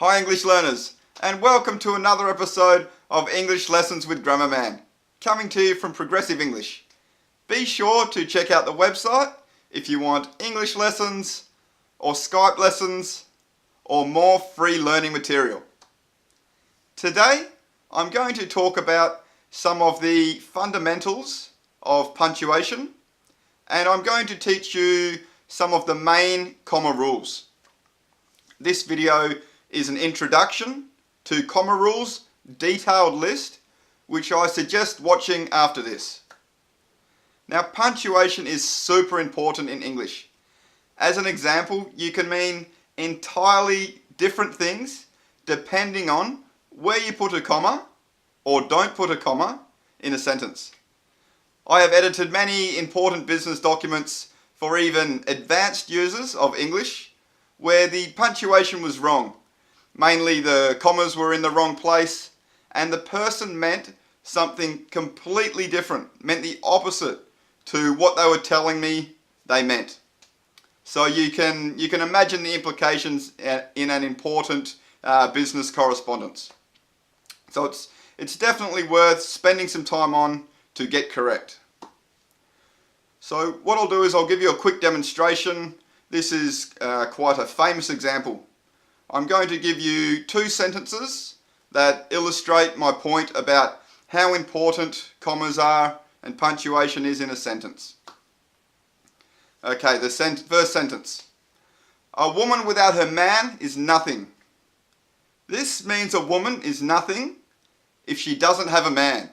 Hi English learners, and welcome to another episode of English Lessons with Grammarman, coming to you from Progressive English. Be sure to check out the website if you want English lessons or Skype lessons or more free learning material. Today I'm going to talk about some of the fundamentals of punctuation, and I'm going to teach you some of the main comma rules. This video is an introduction to comma rules detailed list, which I suggest watching after this. Now, punctuation is super important in English. As an example, you can mean entirely different things depending on where you put a comma or don't put a comma in a sentence. I have edited many important business documents for even advanced users of English where the punctuation was wrong. Mainly the commas were in the wrong place and the person meant something completely different, meant the opposite to what they were telling me they meant. So you can imagine the implications in an important business correspondence. So it's definitely worth spending some time on to get correct. So what I'll do is I'll give you a quick demonstration. This is quite a famous example. I'm going to give you two sentences that illustrate my point about how important commas are and punctuation is in a sentence. Okay, the first sentence. A woman without her man is nothing. This means a woman is nothing if she doesn't have a man.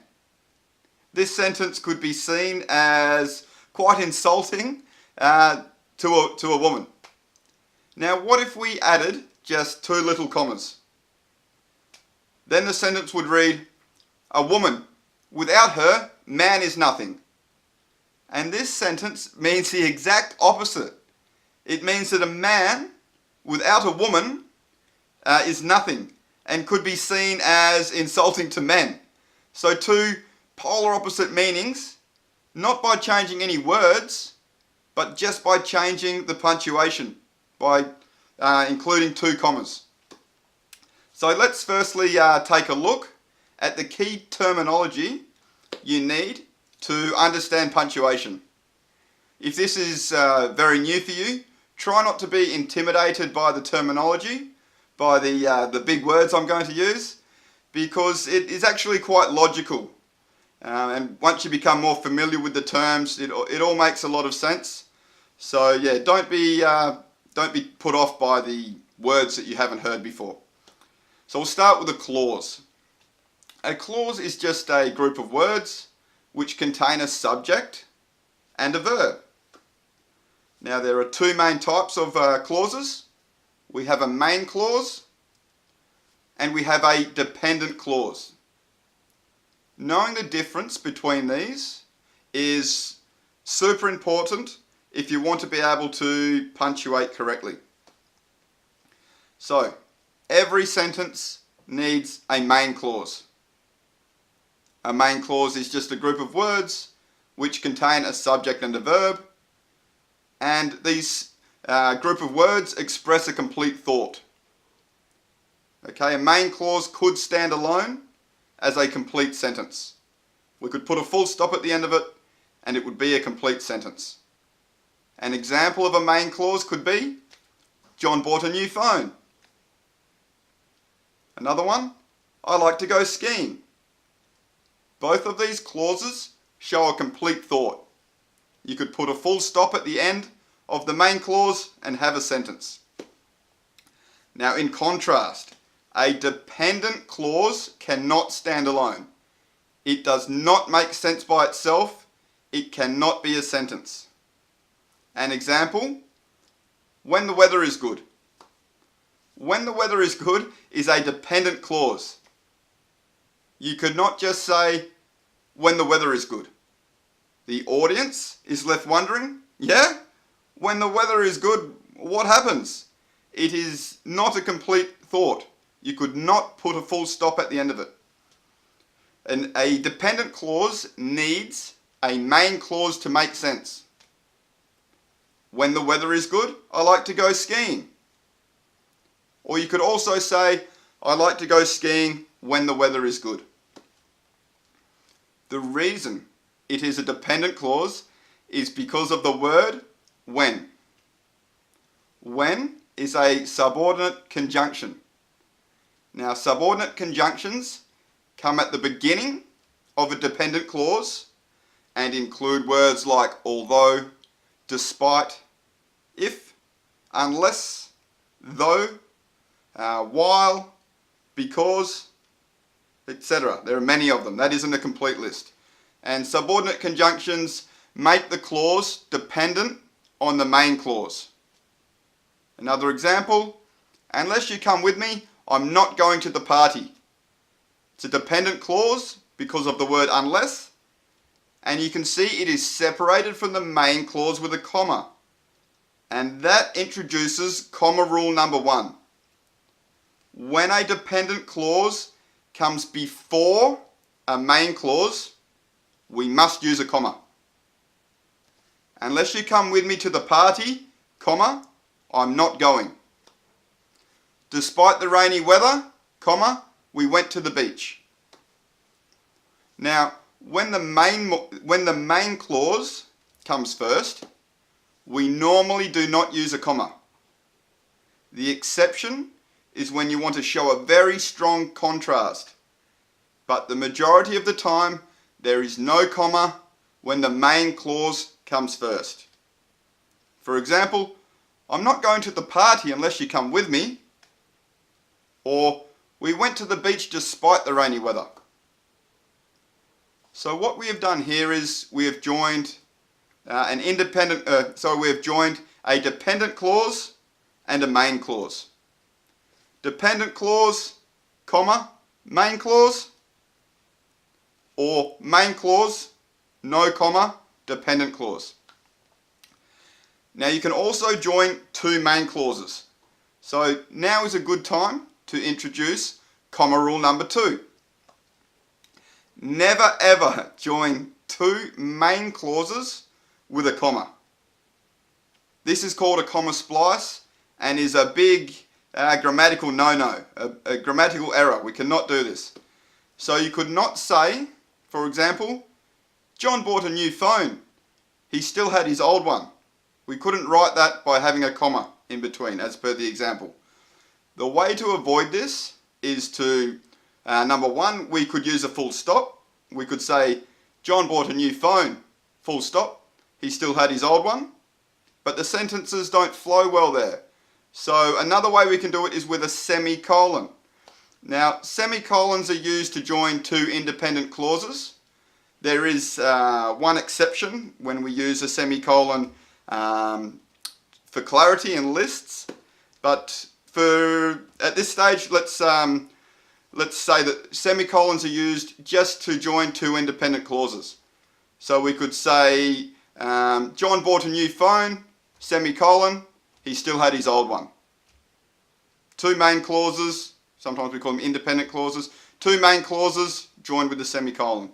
This sentence could be seen as quite insulting to a woman. Now, what if we added just two little commas? Then the sentence would read, a woman without her man is nothing. And this sentence means the exact opposite. It means that a man without a woman is nothing and could be seen as insulting to men. So two polar opposite meanings, not by changing any words, but just by changing the punctuation, by including two commas. So let's firstly take a look at the key terminology you need to understand punctuation. If this is very new for you, try not to be intimidated by the terminology, by the big words I'm going to use, because it is actually quite logical. And once you become more familiar with the terms, it all makes a lot of sense. So yeah, don't be put off by the words that you haven't heard before. So we'll start with a clause. A clause is just a group of words which contain a subject and a verb. Now there are two main types of clauses. We have a main clause and we have a dependent clause. Knowing the difference between these is super important if you want to be able to punctuate correctly. So, every sentence needs a main clause. A main clause is just a group of words which contain a subject and a verb, and these group of words express a complete thought. Okay, a main clause could stand alone as a complete sentence. We could put a full stop at the end of it and it would be a complete sentence. An example of a main clause could be, John bought a new phone. Another one, I like to go skiing. Both of these clauses show a complete thought. You could put a full stop at the end of the main clause and have a sentence. Now in contrast, a dependent clause cannot stand alone. It does not make sense by itself. It cannot be a sentence. An example, when the weather is good. When the weather is good is a dependent clause. You could not just say, when the weather is good. The audience is left wondering, yeah? When the weather is good, what happens? It is not a complete thought. You could not put a full stop at the end of it. And a dependent clause needs a main clause to make sense. When the weather is good, I like to go skiing. Or you could also say, I like to go skiing when the weather is good. The reason it is a dependent clause is because of the word when. When is a subordinate conjunction. Now, subordinate conjunctions come at the beginning of a dependent clause and include words like although, despite, if, unless, though, while, because, etc. There are many of them. That isn't a complete list. And subordinate conjunctions make the clause dependent on the main clause. Another example, unless you come with me, I'm not going to the party. It's a dependent clause because of the word unless, and you can see it is separated from the main clause with a comma. And that introduces comma rule number 1. When a dependent clause comes before a main clause, we must use a comma. Unless you come with me to the party, comma, I'm not going. Despite the rainy weather, comma, we went to the beach. Now, when the main clause comes first, we normally do not use a comma. The exception is when you want to show a very strong contrast. But the majority of the time, there is no comma when the main clause comes first. For example, I'm not going to the party unless you come with me. Or, we went to the beach despite the rainy weather. So what we have done here is we have joined we have joined a dependent clause and a main clause. Dependent clause, comma, main clause, or main clause, no comma, dependent clause. Now you can also join two main clauses. So now is a good time to introduce comma rule number 2. Never ever join two main clauses with a comma. This is called a comma splice and is a big grammatical no-no, a grammatical error. We cannot do this. So you could not say, for example, John bought a new phone. He still had his old one. We couldn't write that by having a comma in between, as per the example. The way to avoid this is to, number 1, we could use a full stop. We could say, John bought a new phone, full stop. He still had his old one. But the sentences don't flow well there. So another way we can do it is with a semicolon. Now, semicolons are used to join two independent clauses. There is one exception when we use a semicolon for clarity in lists, but at this stage, let's say that semicolons are used just to join two independent clauses. So we could say, John bought a new phone, semicolon, he still had his old one. Two main clauses, sometimes we call them independent clauses, two main clauses joined with a semicolon.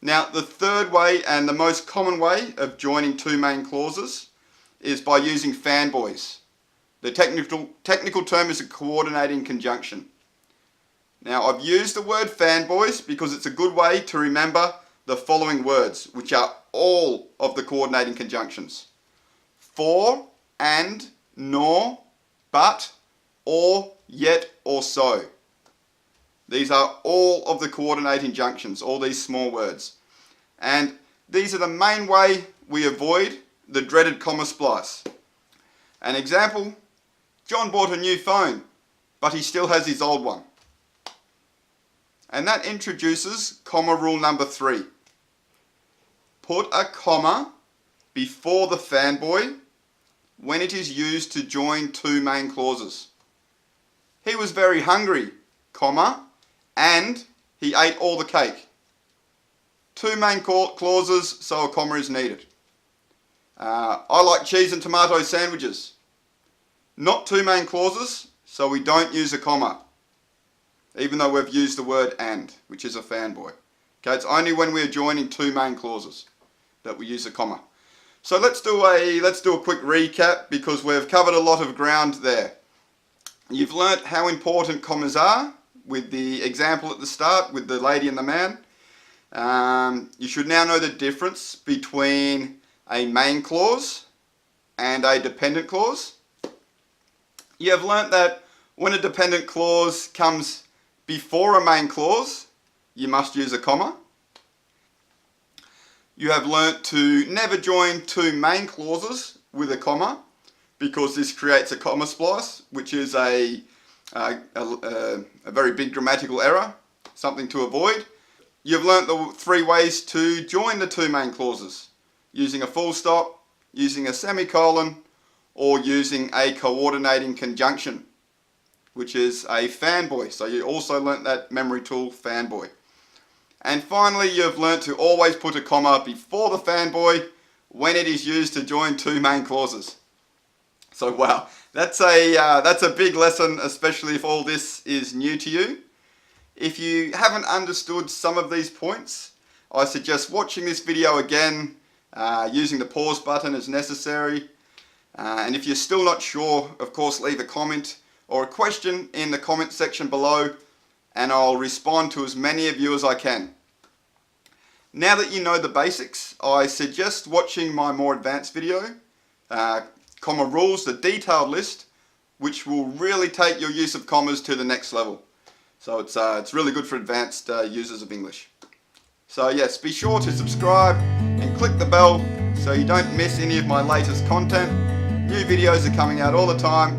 Now, the third way and the most common way of joining two main clauses is by using FANBOYS. The technical term is a coordinating conjunction. Now, I've used the word FANBOYS because it's a good way to remember the following words, which are all of the coordinating conjunctions. For, and, nor, but, or, yet, or so. These are all of the coordinating junctions, all these small words. And these are the main way we avoid the dreaded comma splice. An example, John bought a new phone, but he still has his old one. And that introduces comma rule number 3. Put a comma before the fanboy when it is used to join two main clauses. He was very hungry, comma, and he ate all the cake. Two main clauses, so a comma is needed. I like cheese and tomato sandwiches. Not two main clauses, so we don't use a comma, even though we've used the word and, which is a fanboy. Okay, it's only when we're joining two main clauses that we use a comma. So let's do a quick recap because we've covered a lot of ground there. You've learnt how important commas are with the example at the start with the lady and the man. You should now know the difference between a main clause and a dependent clause. You have learnt that when a dependent clause comes before a main clause, you must use a comma. You have learnt to never join two main clauses with a comma, because this creates a comma splice, which is a very big grammatical error, something to avoid. You've learnt the 3 ways to join the two main clauses: using a full stop, using a semicolon, or using a coordinating conjunction, which is a fanboy. So you also learnt that memory tool, fanboy. And finally, you've learnt to always put a comma before the fanboy when it is used to join two main clauses. So wow, that's a big lesson, especially if all this is new to you. If you haven't understood some of these points, I suggest watching this video again, using the pause button as necessary. And if you're still not sure, of course, leave a comment or a question in the comment section below, and I'll respond to as many of you as I can. Now that you know the basics, I suggest watching my more advanced video, Comma Rules, the detailed list, which will really take your use of commas to the next level. So it's really good for advanced users of English. So yes, be sure to subscribe and click the bell so you don't miss any of my latest content. New videos are coming out all the time.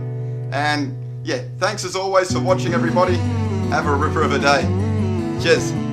And yeah, thanks as always for watching, everybody. Have a ripper of a day. Cheers.